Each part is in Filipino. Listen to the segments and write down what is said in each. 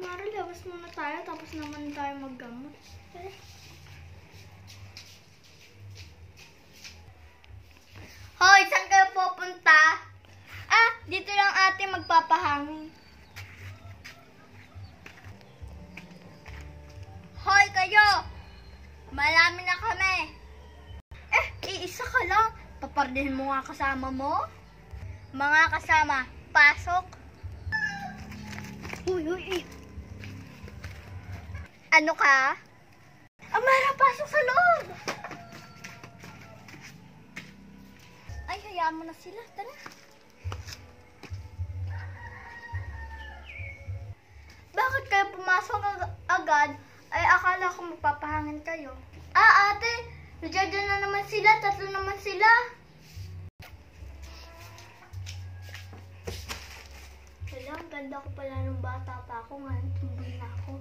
Mara, labas muna tayo, tapos naman tayo maggamot. Hoy, saan kayo pupunta? Ah, dito lang ate magpapahangin. Hoy kayo! Marami na kami. Iisa ka lang. Papardihin mo nga kasama mo. Mga kasama, pasok. Uy. Ano ka? Amara, pasok sa loob. Ay, hayaan mo na sila. Tara. Bakit kayo pumasok agad? Ay, akala ko magpapahangin kayo. Ah, ate, nandiyan na naman sila. 3 naman sila. Kailangan, ganda ko pala nung bata pa ako. Ngayon, tumboy na ako.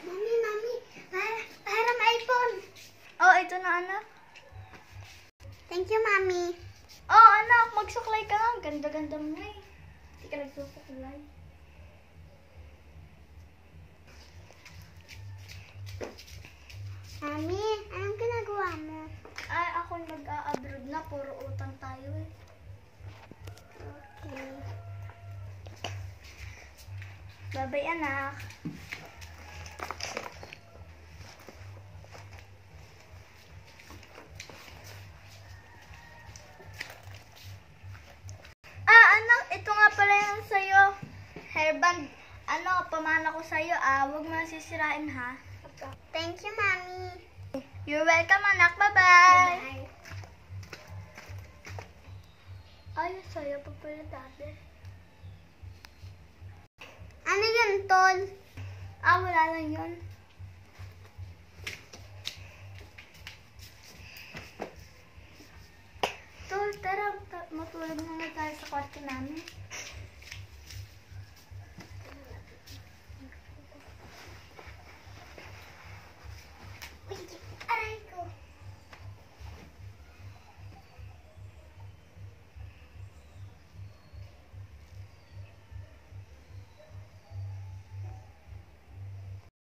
Mami, pahiram iPhone. Oh, ito na, anak. Thank you, Mami. Oh, anak, magsuklay ka nga. Ganda-ganda mo na eh. Hindi ka nagsusuklay. Mami, anong ginagawa mo? Ay, ako nag-a-abroad na. Puro utang tayo eh. Okay. Bye-bye, anak. Ito nga pala yung sa'yo. Hairband. Pamana ko sa'yo. Huwag mo sisirain ha. Thank you, Mami. You're welcome, anak. Bye-bye. Bye. Ay, sa'yo pa pala dati. Ano yun, Tol? Wala lang yun. Tol, tara. Matulog na tayo sa kwarto namin.